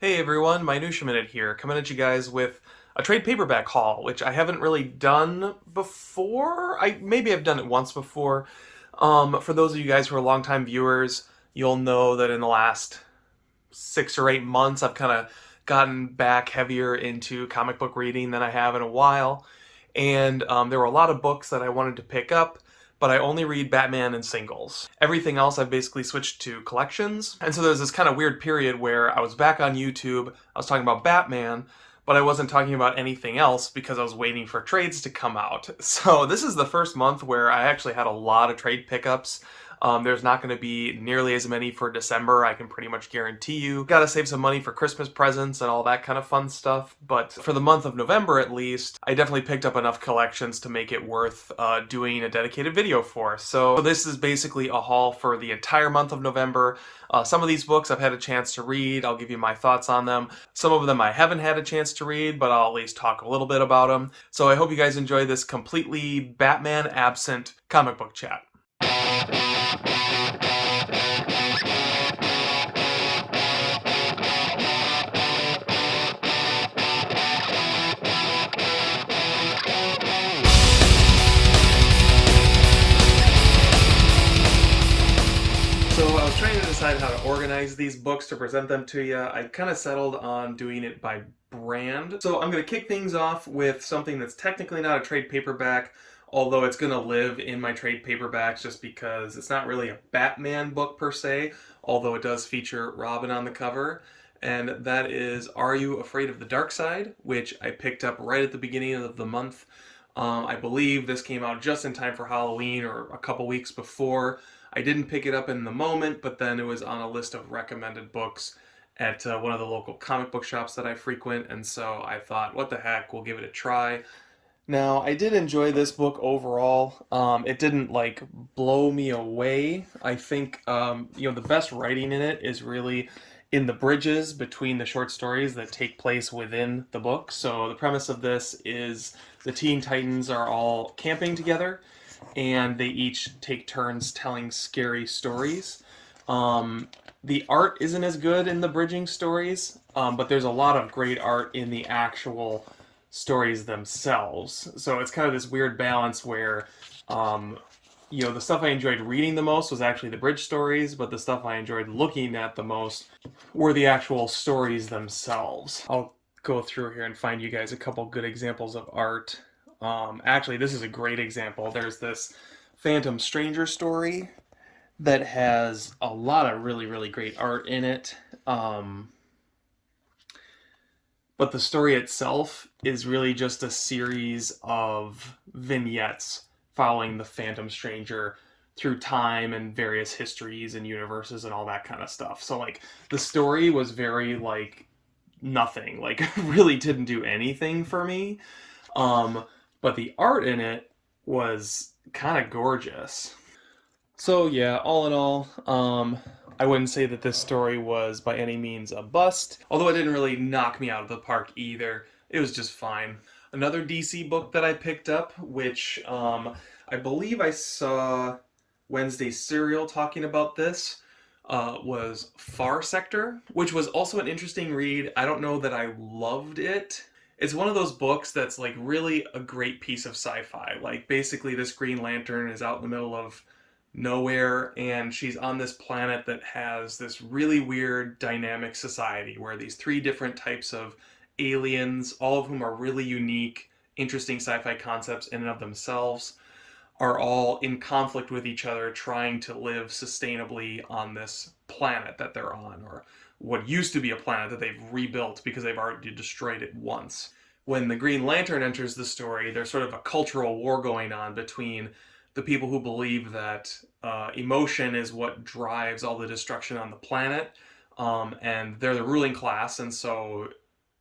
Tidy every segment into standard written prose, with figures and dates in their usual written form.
Hey everyone, Minutia Minute here, coming at you guys with a trade paperback haul, which I haven't really done before. Maybe I've done it once before. For those of you guys who are longtime viewers, you'll know that in the last 6 or 8 months, I've kind of gotten back heavier into comic book reading than I have in a while. And there were a lot of books that I wanted to pick up, but I only read Batman in singles. Everything else I've basically switched to collections. And so there's this kind of weird period where I was back on YouTube, I was talking about Batman, but I wasn't talking about anything else because I was waiting for trades to come out. So this is the first month where I actually had a lot of trade pickups. There's not going to be nearly as many for December, I can pretty much guarantee you. Gotta save some money for Christmas presents and all that kind of fun stuff, but for the month of November at least, I definitely picked up enough collections to make it worth doing a dedicated video for. So this is basically a haul for the entire month of November. Some of these books I've had a chance to read, I'll give you my thoughts on them. Some of them I haven't had a chance to read, but I'll at least talk a little bit about them. So I hope you guys enjoy this completely Batman-absent comic book chat. So I was trying to decide how to organize these books to present them to you. I kind of settled on doing it by brand. So I'm going to kick things off with something that's technically not a trade paperback, although it's going to live in my trade paperbacks just because it's not really a Batman book per se, although it does feature Robin on the cover. And that is Are You Afraid of the Dark Side, which I picked up right at the beginning of the month. I believe this came out just in time for Halloween or a couple weeks before. I didn't pick it up in the moment, but then it was on a list of recommended books at one of the local comic book shops that I frequent, and so I thought, what the heck, we'll give it a try. Now, I did enjoy this book overall. It didn't like blow me away. I think the best writing in it is really in the bridges between the short stories that take place within the book. So the premise of this is the Teen Titans are all camping together, and they each take turns telling scary stories. The art isn't as good in the bridging stories, but there's a lot of great art in the actual stories themselves. So it's kind of this weird balance where, the stuff I enjoyed reading the most was actually the bridge stories, but the stuff I enjoyed looking at the most were the actual stories themselves. I'll go through here and find you guys a couple good examples of art. Actually, this is a great example. There's this Phantom Stranger story that has a lot of really, really great art in it. But the story itself is really just a series of vignettes following the Phantom Stranger through time and various histories and universes and all that kind of stuff. So, like, the story was very, nothing. Like, really didn't do anything for me. But the art in it was kind of gorgeous. So yeah, all in all, I wouldn't say that this story was by any means a bust, although it didn't really knock me out of the park either. It was just fine. Another DC book that I picked up, which I believe I saw Wednesday Serial talking about this, was Far Sector, which was also an interesting read. I don't know that I loved it. It's one of those books that's like really a great piece of sci-fi. Like basically this Green Lantern is out in the middle of nowhere and she's on this planet that has this really weird dynamic society where these three different types of aliens, all of whom are really unique, interesting sci-fi concepts in and of themselves, are all in conflict with each other trying to live sustainably on this planet that they're on, or what used to be a planet that they've rebuilt because they've already destroyed it once. When the Green Lantern enters the story, there's sort of a cultural war going on between the people who believe that emotion is what drives all the destruction on the planet, and they're the ruling class, and so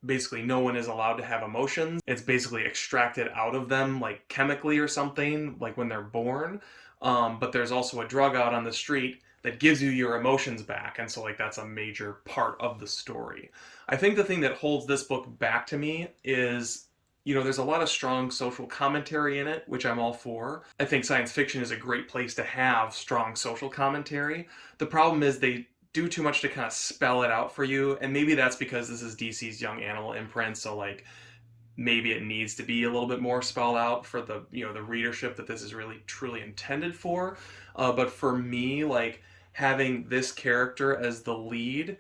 basically no one is allowed to have emotions. It's basically extracted out of them, like chemically or something, like when they're born. But there's also a drug out on the street that gives you your emotions back, and so like that's a major part of the story. I think the thing that holds this book back to me is, there's a lot of strong social commentary in it, which I'm all for. I think science fiction is a great place to have strong social commentary. The problem is they do too much to kind of spell it out for you. And maybe that's because this is DC's Young Animal imprint, so like maybe it needs to be a little bit more spelled out for the the readership that this is really truly intended for. But for me, like having this character as the lead,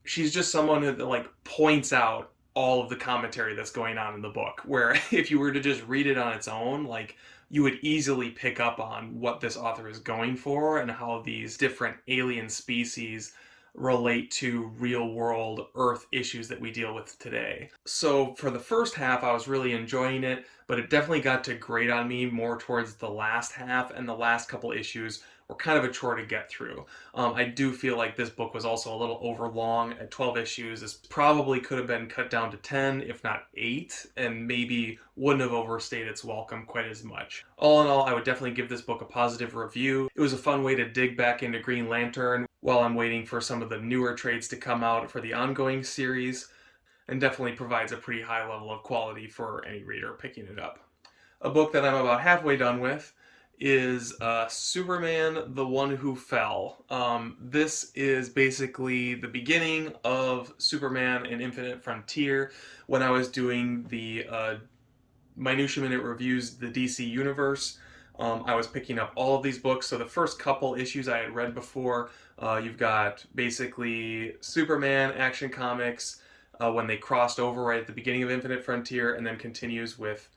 she's just someone who like points out all of the commentary that's going on in the book, where if you were to just read it on its own, like you would easily pick up on what this author is going for and how these different alien species relate to real world Earth issues that we deal with today. So for the first half, I was really enjoying it, but it definitely got to grate on me more towards the last half, and the last couple issues were kind of a chore to get through. I do feel like this book was also a little overlong at 12 issues. This probably could have been cut down to 10, if not 8, and maybe wouldn't have overstayed its welcome quite as much. All in all, I would definitely give this book a positive review. It was a fun way to dig back into Green Lantern while I'm waiting for some of the newer trades to come out for the ongoing series, and definitely provides a pretty high level of quality for any reader picking it up. A book that I'm about halfway done with is Superman, the One Who Fell. This is basically the beginning of Superman and Infinite Frontier when I was doing the Minutia Minute reviews, the DC Universe. I was picking up all of these books, so the first couple issues I had read before. You've got basically Superman Action Comics when they crossed over right at the beginning of Infinite Frontier, and then continues with,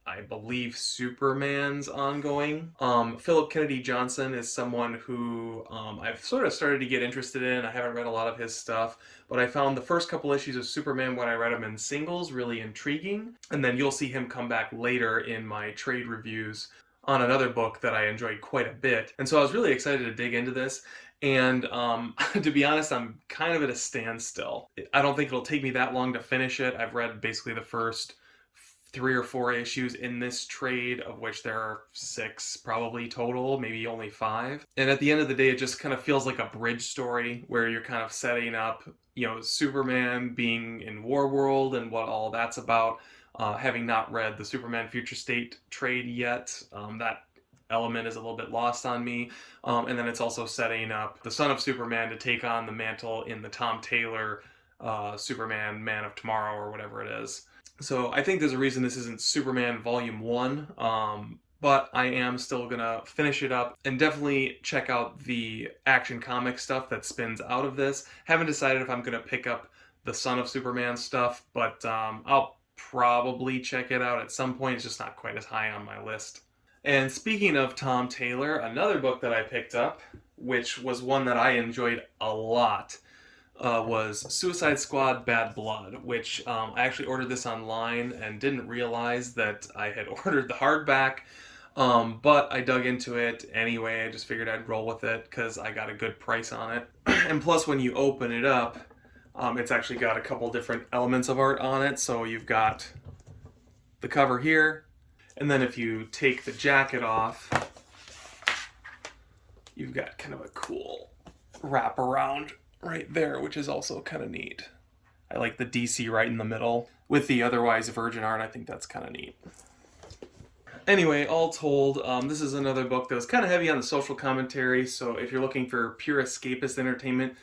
I believe, Superman's ongoing. Philip Kennedy Johnson is someone who I've sort of started to get interested in. I haven't read a lot of his stuff, but I found the first couple issues of Superman when I read them in singles really intriguing, and then you'll see him come back later in my trade reviews on another book that I enjoyed quite a bit. And so I was really excited to dig into this. And to be honest, I'm kind of at a standstill. I don't think it'll take me that long to finish it. I've read basically the first 3 or 4 issues in this trade, of which there are 6 probably total, maybe only 5. And at the end of the day, it just kind of feels like a bridge story where you're kind of setting up, Superman being in Warworld and what all that's about. Having not read the Superman Future State trade yet, that element is a little bit lost on me. And then it's also setting up the son of Superman to take on the mantle in the Tom Taylor Superman Man of Tomorrow or whatever it is. So I think there's a reason this isn't Superman Volume 1, but I am still going to finish it up and definitely check out the Action Comics stuff that spins out of this. Haven't decided if I'm going to pick up the Son of Superman stuff, but I'll probably check it out at some point. It's just not quite as high on my list. And speaking of Tom Taylor, another book that I picked up, which was one that I enjoyed a lot, was Suicide Squad Bad Blood, which I actually ordered this online and didn't realize that I had ordered the hardback, but I dug into it anyway. I just figured I'd roll with it because I got a good price on it. And plus, when you open it up, it's actually got a couple different elements of art on it. So you've got the cover here, and then if you take the jacket off, you've got kind of a cool wraparound right there, which is also kind of neat. I like the DC right in the middle with the otherwise virgin art. I think that's kind of neat. Anyway, all told, this is another book that was kind of heavy on the social commentary, so if you're looking for pure escapist entertainment,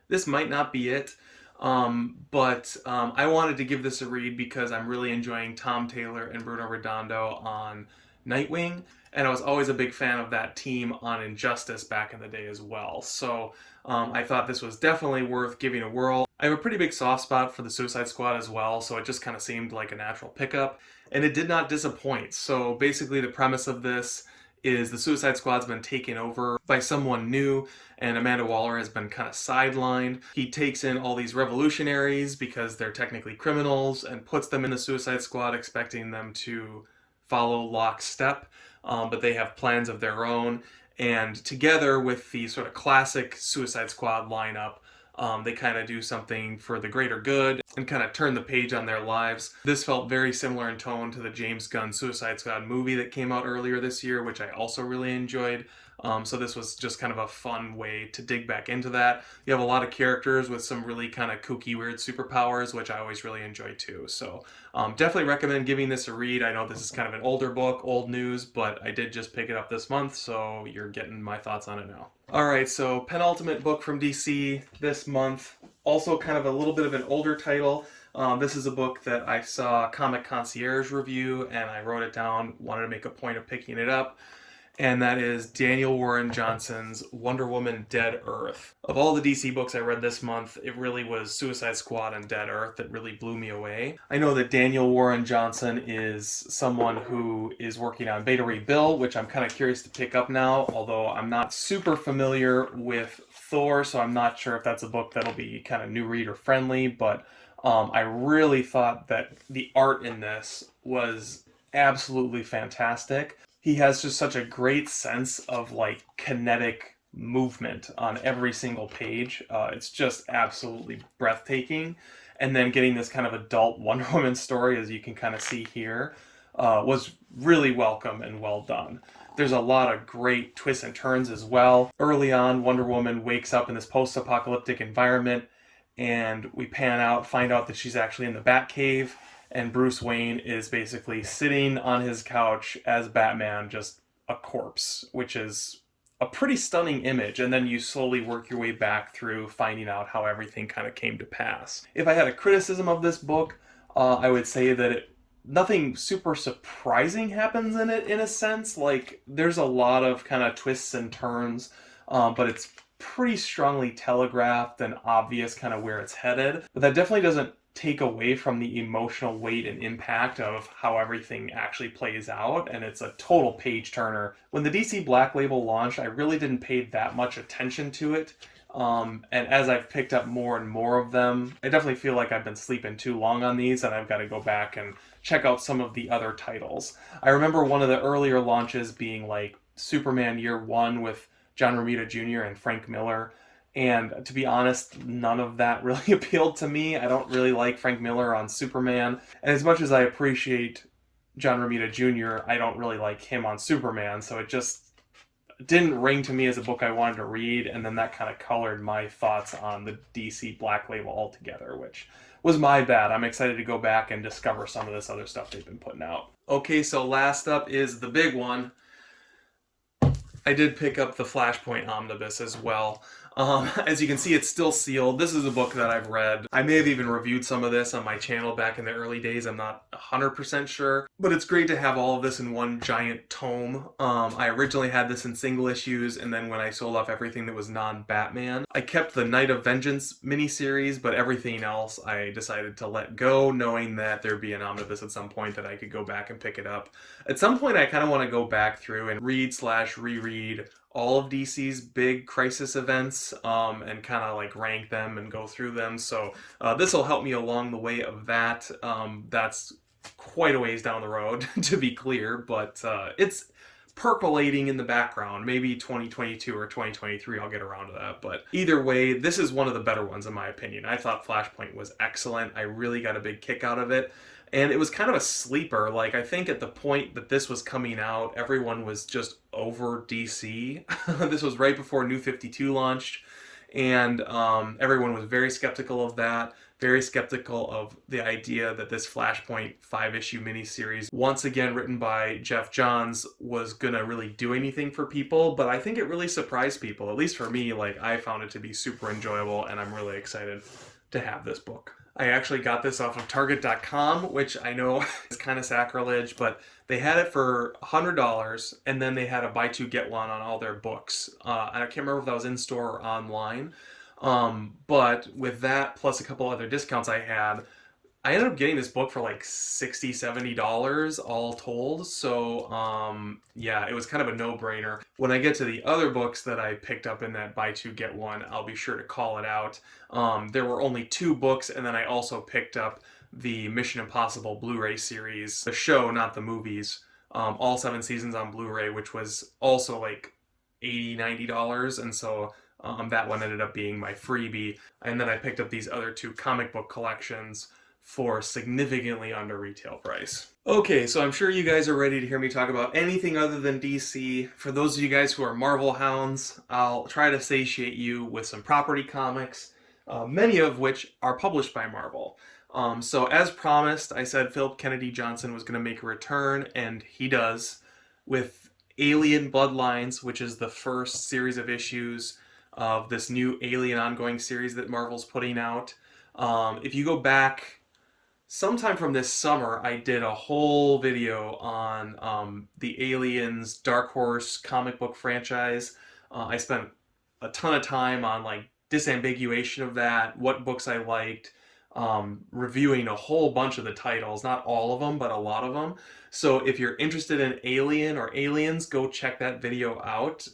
this might not be it. But I wanted to give this a read because I'm really enjoying Tom Taylor and Bruno Redondo on Nightwing, and I was always a big fan of that team on Injustice back in the day as well. So I thought this was definitely worth giving a whirl. I have a pretty big soft spot for the Suicide Squad as well, so it just kind of seemed like a natural pickup, and it did not disappoint. So basically the premise of this is the Suicide Squad's been taken over by someone new, and Amanda Waller has been kind of sidelined. He takes in all these revolutionaries because they're technically criminals and puts them in the Suicide Squad expecting them to follow lockstep, but they have plans of their own, and together with the sort of classic Suicide Squad lineup, they kind of do something for the greater good and kind of turn the page on their lives. This felt very similar in tone to the James Gunn Suicide Squad movie that came out earlier this year, which I also really enjoyed. So this was just kind of a fun way to dig back into that. You have a lot of characters with some really kind of kooky, weird superpowers, which I always really enjoy too. So definitely recommend giving this a read. I know this is kind of an older book, old news, but I did just pick it up this month, so you're getting my thoughts on it now. All right, so penultimate book from DC this month. Also kind of a little bit of an older title. This is a book that I saw Comic Concierge review, and I wrote it down, wanted to make a point of picking it up. And that is Daniel Warren Johnson's Wonder Woman Dead Earth. Of all the DC books I read this month, it really was Suicide Squad and Dead Earth that really blew me away. I know that Daniel Warren Johnson is someone who is working on Beta Ray Bill, which I'm kind of curious to pick up now, although I'm not super familiar with Thor, so I'm not sure if that's a book that'll be kind of new reader friendly, but I really thought that the art in this was absolutely fantastic. He has just such a great sense of like kinetic movement on every single page. It's just absolutely breathtaking. And then getting this kind of adult Wonder Woman story, as you can kind of see here, was really welcome and well done. There's a lot of great twists and turns as well. Early on, Wonder Woman wakes up in this post-apocalyptic environment, and we pan out, find out that she's actually in the Batcave, and Bruce Wayne is basically sitting on his couch as Batman, just a corpse, which is a pretty stunning image. And then you slowly work your way back through finding out how everything kind of came to pass. If I had a criticism of this book, I would say that nothing super surprising happens in it, in a sense. Like, there's a lot of kind of twists and turns, but it's pretty strongly telegraphed and obvious kind of where it's headed. But that definitely doesn't take away from the emotional weight and impact of how everything actually plays out, and it's a total page turner. When the DC Black Label launched, I really didn't pay that much attention to it, and as I've picked up more and more of them, I definitely feel like I've been sleeping too long on these, and I've got to go back and check out some of the other titles. I remember one of the earlier launches being like Superman Year One with John Romita Jr. and Frank Miller. And to be honest, none of that really appealed to me. I don't really like Frank Miller on Superman. And as much as I appreciate John Romita Jr., I don't really like him on Superman. So it just didn't ring to me as a book I wanted to read. And then that kind of colored my thoughts on the DC Black Label altogether, which was my bad. I'm excited to go back and discover some of this other stuff they've been putting out. Okay, so last up is the big one. I did pick up the Flashpoint Omnibus as well. As you can see, it's still sealed. This is a book that I've read. I may have even reviewed some of this on my channel back in the early days. I'm not 100% sure. But it's great to have all of this in one giant tome. I originally had this in single issues, and then when I sold off everything that was non-Batman, I kept the Night of Vengeance miniseries, but everything else I decided to let go, knowing that there'd be an omnibus at some point that I could go back and pick it up. At some point, I kind of want to go back through and read/reread all of DC's big crisis events and kind of like rank them and go through them. So this will help me along the way of that. That's quite a ways down the road, to be clear, but it's percolating in the background. Maybe 2022 or 2023 I'll get around to that, but either way, this is one of the better ones in my opinion. I thought Flashpoint was excellent. I really got a big kick out of it. And it was kind of a sleeper. Like, I think at the point that this was coming out, everyone was just over DC. This was right before New 52 launched, and everyone was very skeptical of that, very skeptical of the idea that this Flashpoint 5-issue miniseries, once again written by Jeff Johns, was gonna really do anything for people. But I think it really surprised people, at least for me. Like, I found it to be super enjoyable, and I'm really excited to have this book. I actually got this off of Target.com, which I know is kind of sacrilege, but they had it for $100, and then they had a buy two get one on all their books. I can't remember if that was in store or online, but with that plus a couple other discounts I had, I ended up getting this book for like $60, $70 all told. So yeah, it was kind of a no-brainer. When I get to the other books that I picked up in that buy two get one, I'll be sure to call it out. There were only 2 books, and then I also picked up the Mission Impossible Blu-ray series, the show, not the movies, all 7 seasons on Blu-ray, which was also like $80, $90, and so that one ended up being my freebie. And then I picked up these other 2 comic book collections for significantly under retail price. Okay, so I'm sure you guys are ready to hear me talk about anything other than DC. For those of you guys who are Marvel hounds, I'll try to satiate you with some property comics, many of which are published by Marvel. So as promised, I said Philip Kennedy Johnson was going to make a return, and he does, with Alien Bloodlines, which is the first series of issues of this new Alien ongoing series that Marvel's putting out. If you go back sometime from this summer, I did a whole video on the Aliens Dark Horse comic book franchise. I spent a ton of time on like disambiguation of that, what books I liked, reviewing a whole bunch of the titles, not all of them, but a lot of them. So if you're interested in Alien or Aliens, go check that video out.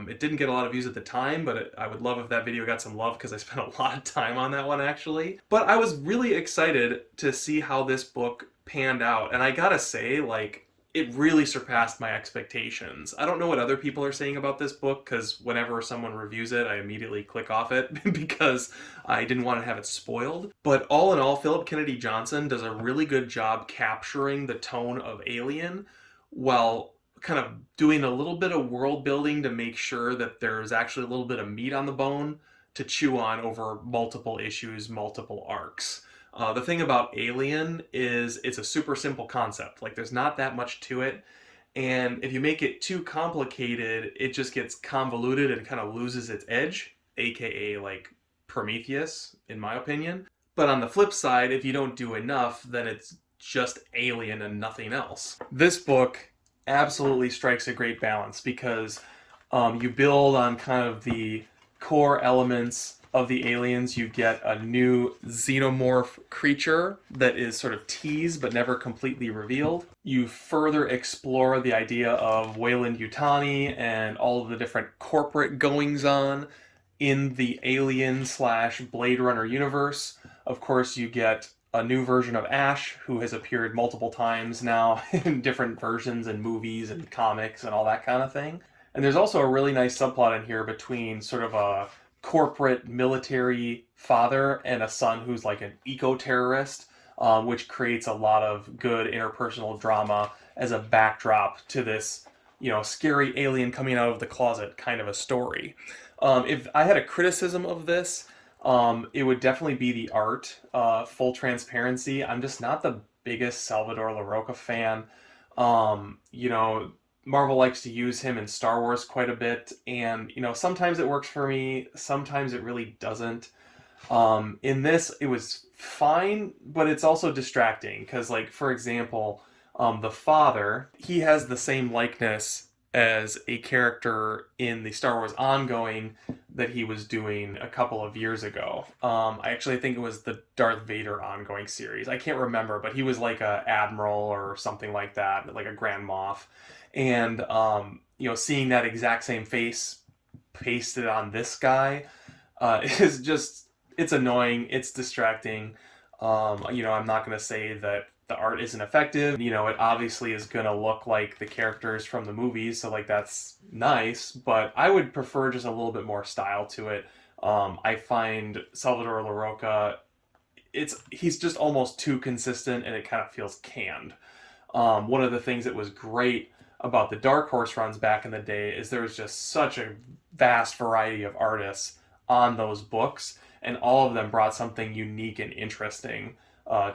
It didn't get a lot of views at the time, but I would love if that video got some love because I spent a lot of time on that one actually. But I was really excited to see how this book panned out, and I gotta say, like, it really surpassed my expectations. I don't know what other people are saying about this book, because whenever someone reviews it, I immediately click off it because I didn't want to have it spoiled. But all in all, Philip Kennedy Johnson does a really good job capturing the tone of Alien while kind of doing a little bit of world building to make sure that there's actually a little bit of meat on the bone to chew on over multiple issues, multiple arcs. The thing about Alien is it's a super simple concept. Like, there's not that much to it. And if you make it too complicated, it just gets convoluted and kind of loses its edge, aka like Prometheus, in my opinion. But on the flip side, if you don't do enough, then it's just Alien and nothing else. This book absolutely strikes a great balance because you build on kind of the core elements of the Aliens. You get a new xenomorph creature that is sort of teased but never completely revealed. You further explore the idea of Weyland-Yutani and all of the different corporate goings-on in the Alien/Blade Runner universe. Of course, you get a new version of Ash, who has appeared multiple times now in different versions and movies and comics and all that kind of thing. And there's also a really nice subplot in here between sort of a corporate military father and a son who's like an eco-terrorist, which creates a lot of good interpersonal drama as a backdrop to this, scary alien coming out of the closet kind of a story. If I had a criticism of this, it would definitely be the art. Full transparency, I'm just not the biggest Salvador Larroca fan. Marvel likes to use him in Star Wars quite a bit, and sometimes it works for me, sometimes it really doesn't. In this, it was fine, but it's also distracting because, like, for example, the father, he has the same likeness as a character in the Star Wars ongoing that he was doing a couple of years ago. I actually think it was the Darth Vader ongoing series. I can't remember, but he was like a admiral or something like that, like a Grand Moff. And seeing that exact same face pasted on this guy is just, it's annoying, it's distracting. I'm not going to say that the art isn't effective. It obviously is going to look like the characters from the movies, so like that's nice, but I would prefer just a little bit more style to it. I find Salvador Larroca, he's just almost too consistent and it kind of feels canned. One of the things that was great about the Dark Horse runs back in the day is there was just such a vast variety of artists on those books, and all of them brought something unique and interesting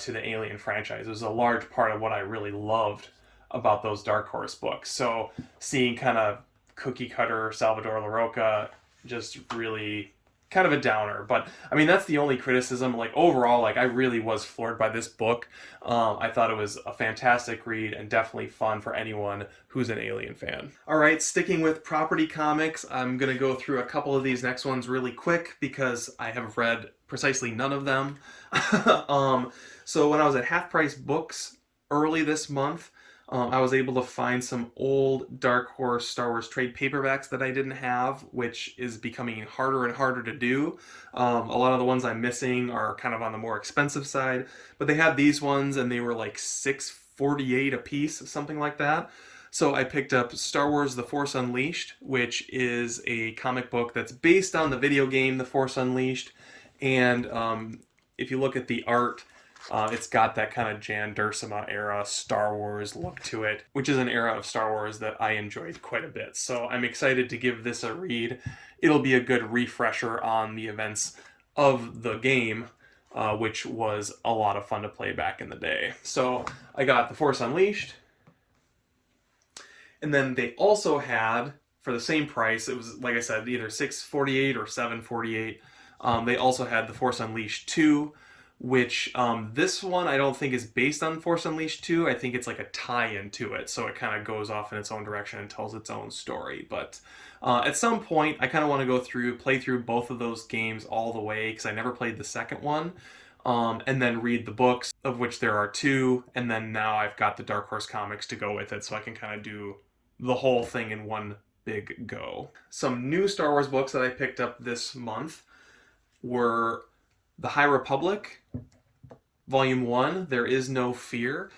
to the Alien franchise. It was a large part of what I really loved about those Dark Horse books. So seeing kind of cookie cutter Salvador Larroca just really kind of a downer. But I mean, that's the only criticism. Like, overall, like, I really was floored by this book. I thought it was a fantastic read and definitely fun for anyone who's an Alien fan. All right, sticking with property comics, I'm going to go through a couple of these next ones really quick because I have read precisely none of them. So when I was at Half Price Books early this month, I was able to find some old Dark Horse Star Wars trade paperbacks that I didn't have, which is becoming harder and harder to do. A lot of the ones I'm missing are kind of on the more expensive side, but they had these ones and they were like $6.48 a piece, something like that. So I picked up Star Wars The Force Unleashed, which is a comic book that's based on the video game The Force Unleashed, and if you look at the art, it's got that kind of Jan Duursema era Star Wars look to it, which is an era of Star Wars that I enjoyed quite a bit. So I'm excited to give this a read. It'll be a good refresher on the events of the game, which was a lot of fun to play back in the day. So I got The Force Unleashed. And then they also had, for the same price, it was, like I said, either $648 or $748. They also had The Force Unleashed 2, which this one I don't think is based on Force Unleashed 2. I think it's like a tie-in to it, so it kind of goes off in its own direction and tells its own story. But at some point, I kind of want to go through, play through both of those games all the way, because I never played the second one, and then read the books, of which there are 2, and then now I've got the Dark Horse comics to go with it, so I can kind of do the whole thing in one big go. Some new Star Wars books that I picked up this month were The High Republic, Volume 1, There Is No Fear.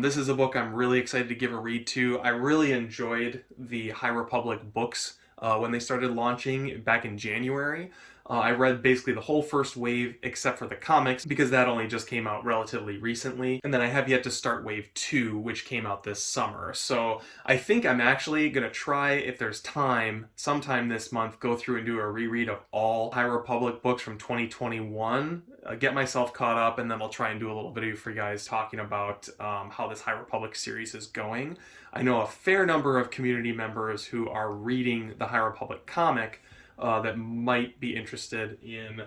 This is a book I'm really excited to give a read to. I really enjoyed the High Republic books when they started launching back in January. I read basically the whole first wave except for the comics, because that only just came out relatively recently. And then I have yet to start wave 2, which came out this summer. So I think I'm actually going to try, if there's time, sometime this month, go through and do a reread of all High Republic books from 2021, get myself caught up, and then I'll try and do a little video for you guys talking about how this High Republic series is going. I know a fair number of community members who are reading the High Republic comic that might be interested in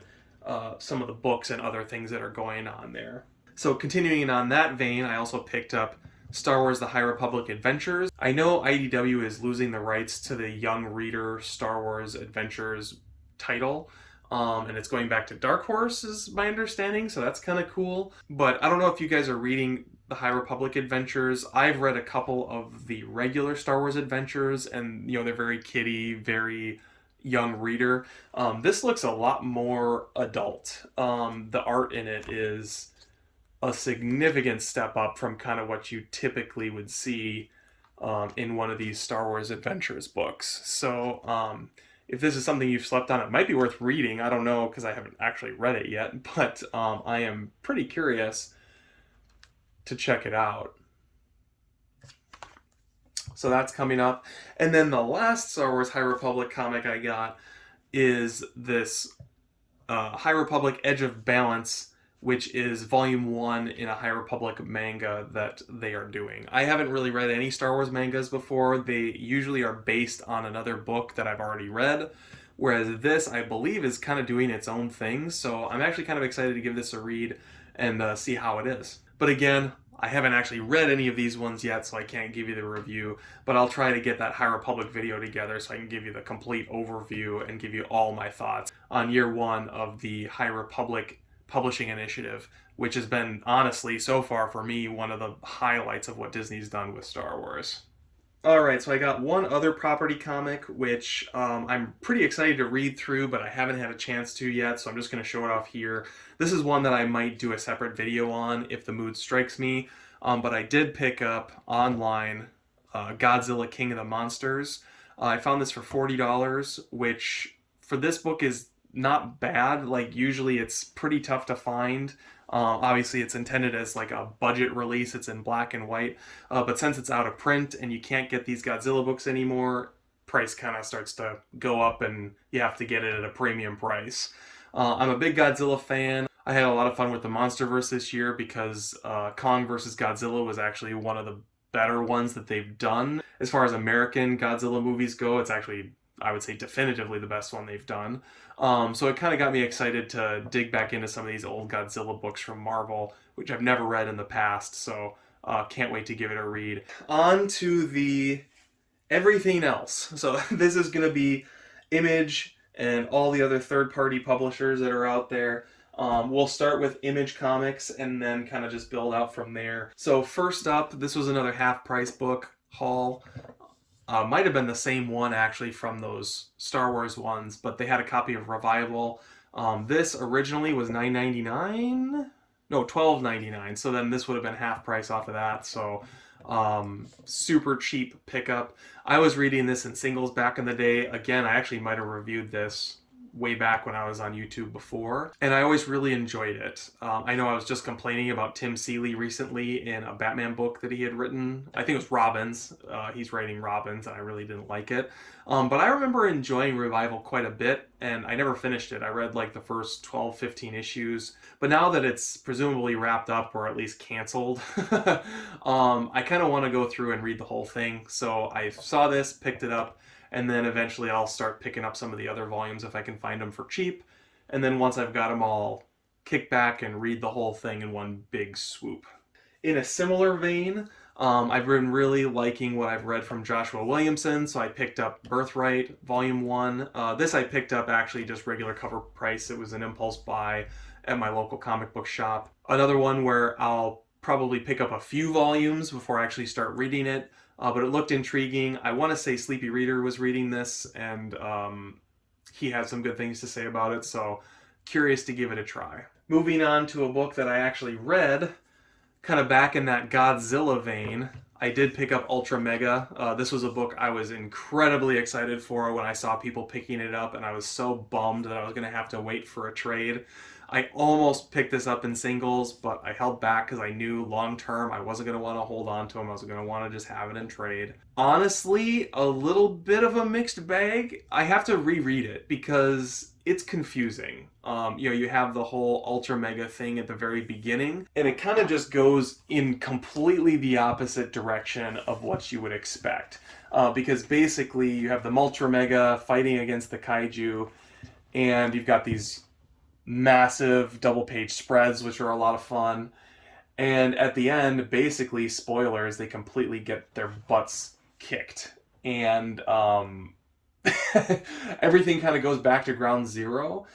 some of the books and other things that are going on there. So continuing on that vein, I also picked up Star Wars The High Republic Adventures. I know IDW is losing the rights to the Young Reader Star Wars Adventures title, and it's going back to Dark Horse is my understanding, so that's kind of cool. But I don't know if you guys are reading the High Republic Adventures. I've read a couple of the regular Star Wars adventures, and they're very kiddie, very young reader. This looks a lot more adult. The art in it is a significant step up from kind of what you typically would see in one of these Star Wars Adventures books. So if this is something you've slept on, it might be worth reading. I don't know, because I haven't actually read it yet, but I am pretty curious to check it out. So that's coming up. And then the last Star Wars High Republic comic I got is this High Republic Edge of Balance, which is Volume 1 in a High Republic manga that they are doing. I haven't really read any Star Wars mangas before. They usually are based on another book that I've already read, whereas this, I believe, is kind of doing its own thing. So I'm actually kind of excited to give this a read and see how it is. But again, I haven't actually read any of these ones yet, so I can't give you the review, but I'll try to get that High Republic video together so I can give you the complete overview and give you all my thoughts on year 1 of the High Republic publishing initiative, which has been, honestly, so far for me, one of the highlights of what Disney's done with Star Wars. Alright, so I got one other property comic, which I'm pretty excited to read through, but I haven't had a chance to yet, so I'm just going to show it off here. This is one that I might do a separate video on if the mood strikes me, but I did pick up online Godzilla King of the Monsters. I found this for $40, which for this book is not bad. Like, usually it's pretty tough to find. Obviously, it's intended as like a budget release. It's in black and white. But since it's out of print and you can't get these Godzilla books anymore, price kind of starts to go up and you have to get it at a premium price. I'm a big Godzilla fan. I had a lot of fun with the MonsterVerse this year because Kong vs. Godzilla was actually one of the better ones that they've done. As far as American Godzilla movies go, it's actually, I would say, definitively the best one they've done. So it kind of got me excited to dig back into some of these old Godzilla books from Marvel, which I've never read in the past, so can't wait to give it a read. On to the everything else. So this is going to be Image and all the other third-party publishers that are out there. We'll start with Image Comics and then kind of just build out from there. So first up, this was another half-price book haul. Might have been the same one actually from those Star Wars ones, but they had a copy of Revival. This originally was $9.99? No, $12.99. So then this would have been half price off of that. So super cheap pickup. I was reading this in singles back in the day. Again, I actually might have reviewed this way back when I was on YouTube before, and I always really enjoyed it. I know I was just complaining about Tim Seeley recently in a Batman book that he had written. I think it was Robins. He's writing Robins, and I really didn't like it. But I remember enjoying Revival quite a bit, and I never finished it. I read like the first 12, 15 issues. But now that it's presumably wrapped up or at least canceled, I kind of want to go through and read the whole thing. So I saw this, picked it up, and then eventually I'll start picking up some of the other volumes if I can find them for cheap. And then once I've got them all, kick back and read the whole thing in one big swoop. In a similar vein, I've been really liking what I've read from Joshua Williamson, so I picked up Birthright, Volume 1. This I picked up actually just regular cover price. It was an impulse buy at my local comic book shop. Another one where I'll probably pick up a few volumes before I actually start reading it, but it looked intriguing. I want to say Sleepy Reader was reading this, and he had some good things to say about it, so curious to give it a try. Moving on to a book that I actually read, kind of back in that Godzilla vein, I did pick up Ultra Mega. This was a book I was incredibly excited for when I saw people picking it up, and I was so bummed that I was going to have to wait for a trade. I almost picked this up in singles, but I held back because I knew long term I wasn't going to want to hold on to them. I was going to want to just have it in trade. Honestly, a little bit of a mixed bag. I have to reread it because it's confusing. You have the whole Ultra Mega thing at the very beginning, and it kind of just goes in completely the opposite direction of what you would expect. Because basically you have the Ultra Mega fighting against the kaiju, and you've got these massive double page spreads, which are a lot of fun. And at the end, basically, spoilers, they completely get their butts kicked. And everything kind of goes back to ground zero.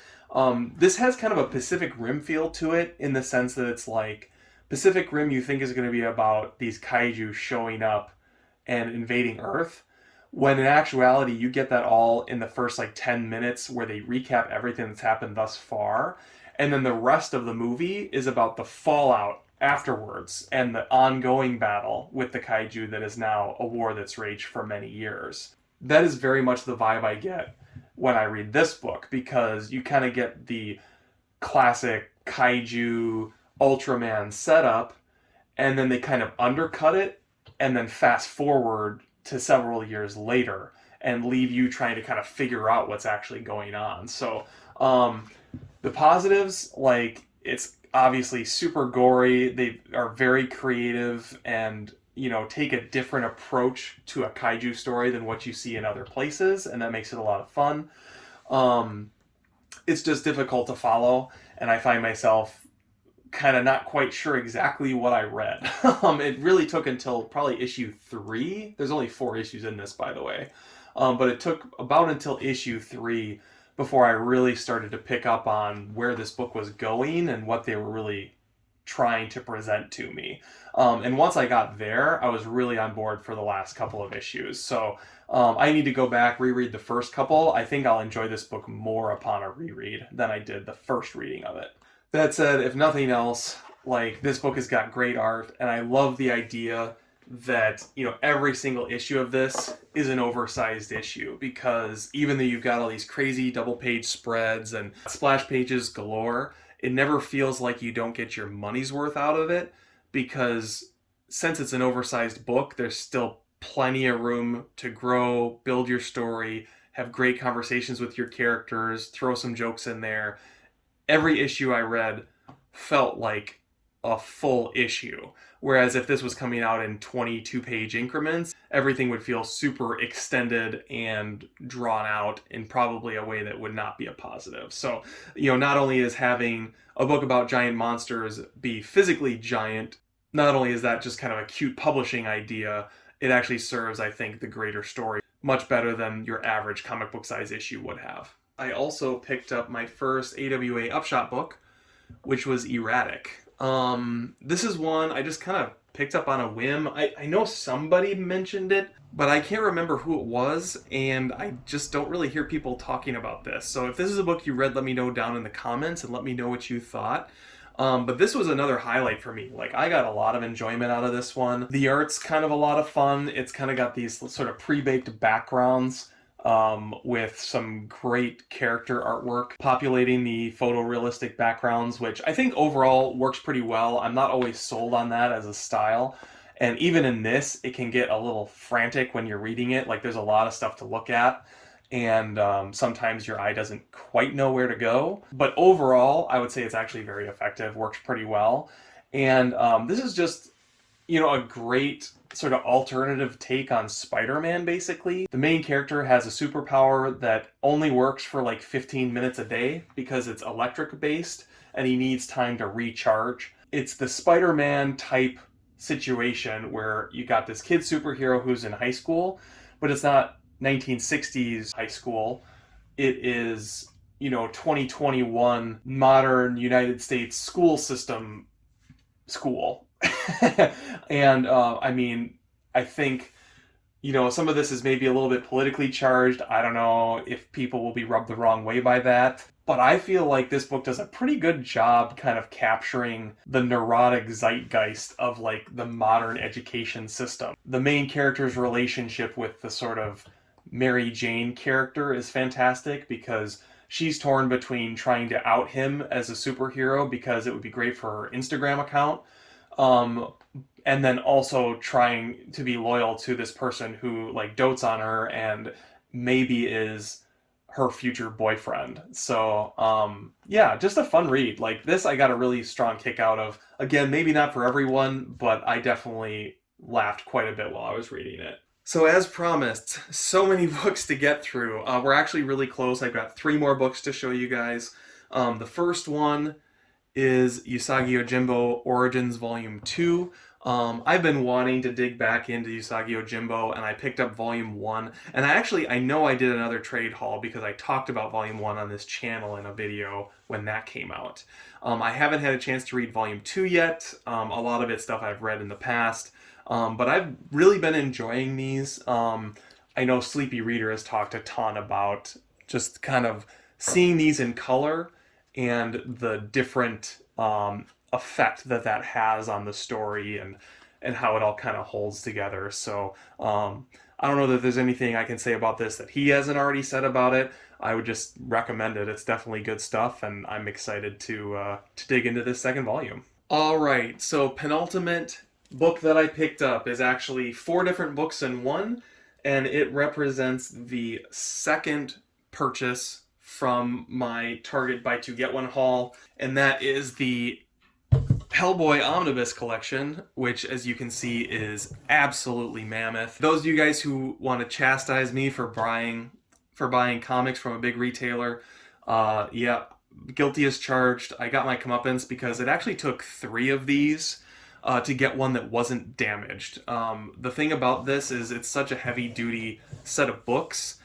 This has kind of a Pacific Rim feel to it, in the sense that it's like Pacific Rim you think is going to be about these kaiju showing up and invading Earth, when in actuality you get that all in the first like 10 minutes where they recap everything that's happened thus far, and then the rest of the movie is about the fallout afterwards and the ongoing battle with the kaiju that is now a war that's raged for many years. That is very much the vibe I get when I read this book, because you kind of get the classic kaiju Ultraman setup, and then they kind of undercut it and then fast forward to several years later and leave you trying to kind of figure out what's actually going on. So the positives, like, it's obviously super gory. They are very creative and, take a different approach to a kaiju story than what you see in other places, and that makes it a lot of fun. It's just difficult to follow, and I find myself kind of not quite sure exactly what I read. It really took until probably issue 3. There's only 4 issues in this, by the way. But it took about until issue 3 before I really started to pick up on where this book was going and what they were really trying to present to me. And once I got there, I was really on board for the last couple of issues. So I need to go back, reread the first couple. I think I'll enjoy this book more upon a reread than I did the first reading of it. That said, if nothing else, like, this book has got great art, and I love the idea that, every single issue of this is an oversized issue, because even though you've got all these crazy double page spreads and splash pages galore, it never feels like you don't get your money's worth out of it, because since it's an oversized book, there's still plenty of room to grow, build your story, have great conversations with your characters, throw some jokes in there. Every issue I read felt like a full issue. Whereas if this was coming out in 22-page increments, everything would feel super extended and drawn out in probably a way that would not be a positive. So, not only is having a book about giant monsters be physically giant, not only is that just kind of a cute publishing idea, it actually serves, I think, the greater story much better than your average comic book size issue would have. I also picked up my first AWA Upshot book, which was Erratic. This is one I just kind of picked up on a whim. I know somebody mentioned it, but I can't remember who it was, and I just don't really hear people talking about this. So if this is a book you read, let me know down in the comments and let me know what you thought. But this was another highlight for me. Like, I got a lot of enjoyment out of this one. The art's kind of a lot of fun. It's kind of got these sort of pre-baked backgrounds with some great character artwork populating the photorealistic backgrounds, which I think overall works pretty well. I'm not always sold on that as a style. And even in this, it can get a little frantic when you're reading it. Like there's a lot of stuff to look at, and sometimes your eye doesn't quite know where to go. But overall, I would say it's actually very effective, works pretty well. And this is just, a great sort of alternative take on Spider-Man, basically. The main character has a superpower that only works for like 15 minutes a day because it's electric based and he needs time to recharge. It's the Spider-Man type situation where you got this kid superhero who's in high school, but it's not 1960s high school. It is, 2021 modern United States school system school. And I think, some of this is maybe a little bit politically charged. I don't know if people will be rubbed the wrong way by that. But I feel like this book does a pretty good job kind of capturing the neurotic zeitgeist of like the modern education system. The main character's relationship with the sort of Mary Jane character is fantastic because she's torn between trying to out him as a superhero because it would be great for her Instagram account, and then also trying to be loyal to this person who like dotes on her and maybe is her future boyfriend. So yeah, just a fun read. Like this I got a really strong kick out of. Again, maybe not for everyone, but I definitely laughed quite a bit while I was reading it. So as promised, so many books to get through. We're actually really close. I've got 3 more books to show you guys. The first one is Yosagio Jojo Origins Volume 2. I've been wanting to dig back into Yosagio Jojo, and I picked up Volume 1. And I know I did another trade haul because I talked about Volume 1 on this channel in a video when that came out. I haven't had a chance to read Volume 2 yet. A lot of it's stuff I've read in the past. But I've really been enjoying these. I know Sleepy Reader has talked a ton about just kind of seeing these in color and the different effect that has on the story and how it all kind of holds together. So I don't know that there's anything I can say about this that he hasn't already said about it. I would just recommend it. It's definitely good stuff, and I'm excited to dig into this second volume. All right, so penultimate book that I picked up is actually 4 different books in one, and it represents the second purchase from my Target Buy 2 Get 1 haul, and that is the Hellboy Omnibus collection, which as you can see is absolutely mammoth. Those of you guys who want to chastise me for buying comics from a big retailer, yeah, guilty as charged. I got my comeuppance because it actually took 3 of these to get one that wasn't damaged. The thing about this is it's such a heavy-duty set of books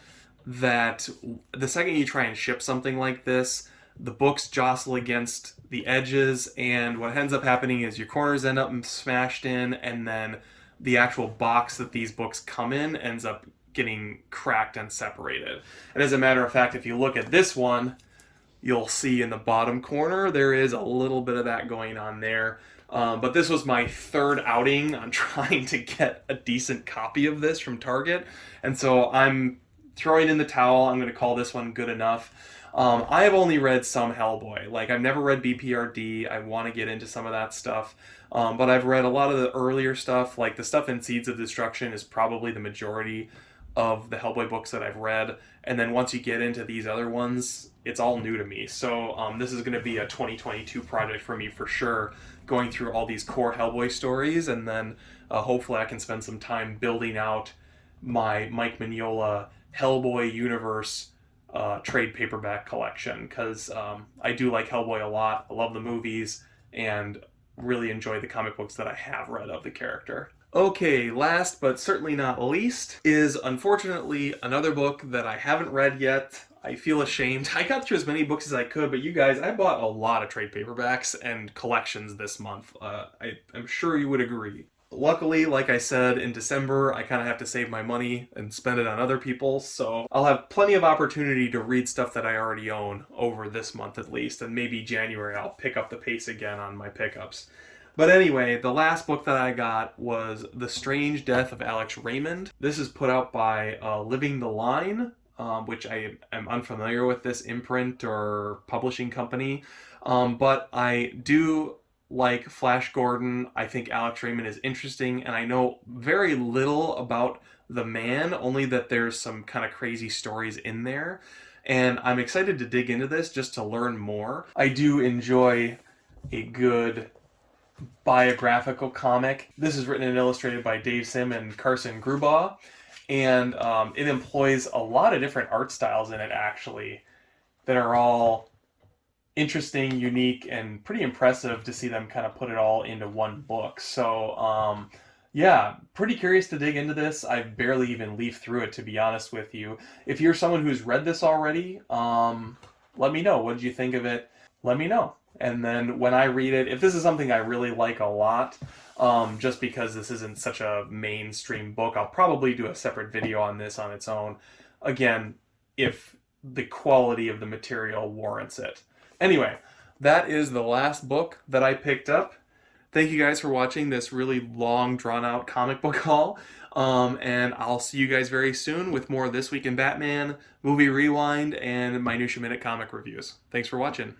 that the second you try and ship something like this, the books jostle against the edges, and what ends up happening is your corners end up smashed in, and then the actual box that these books come in ends up getting cracked and separated. And as a matter of fact, if you look at this one, you'll see in the bottom corner there is a little bit of that going on there. But this was my 3rd outing on trying to get a decent copy of this from Target, and so I'm throwing in the towel. I'm going to call this one good enough. I have only read some Hellboy. Like, I've never read BPRD. I want to get into some of that stuff. But I've read a lot of the earlier stuff. Like, the stuff in Seeds of Destruction is probably the majority of the Hellboy books that I've read. And then once you get into these other ones, it's all new to me. So this is going to be a 2022 project for me for sure, going through all these core Hellboy stories. And then hopefully I can spend some time building out my Mike Mignola Hellboy universe trade paperback collection, because I do like Hellboy a lot. I love the movies and really enjoy the comic books that I have read of the character. Okay, last but certainly not least is unfortunately another book that I haven't read yet. I feel ashamed. I got through as many books as I could, but you guys, I bought a lot of trade paperbacks and collections this month. I'm sure you would agree. Luckily, like I said, in December, I kind of have to save my money and spend it on other people, so I'll have plenty of opportunity to read stuff that I already own over this month at least, and maybe January I'll pick up the pace again on my pickups. But anyway, the last book that I got was The Strange Death of Alex Raymond. This is put out by Living the Line. which I am unfamiliar with this imprint or publishing company. But I do like Flash Gordon. I think Alex Raymond is interesting, and I know very little about the man, only that there's some kind of crazy stories in there. And I'm excited to dig into this just to learn more. I do enjoy a good biographical comic. This is written and illustrated by Dave Sim and Carson Grubaugh, and it employs a lot of different art styles in it, actually, that are all interesting, unique, and pretty impressive to see them kind of put it all into one book. So, yeah, pretty curious to dig into this. I barely even leafed through it, to be honest with you. If you're someone who's read this already, let me know. What did you think of it? Let me know. And then when I read it, if this is something I really like a lot, just because this isn't such a mainstream book, I'll probably do a separate video on this on its own. Again, if the quality of the material warrants it. Anyway, that is the last book that I picked up. Thank you guys for watching this really long, drawn-out comic book haul. And I'll see you guys very soon with more This Week in Batman, Movie Rewind, and Minutia Minute comic reviews. Thanks for watching.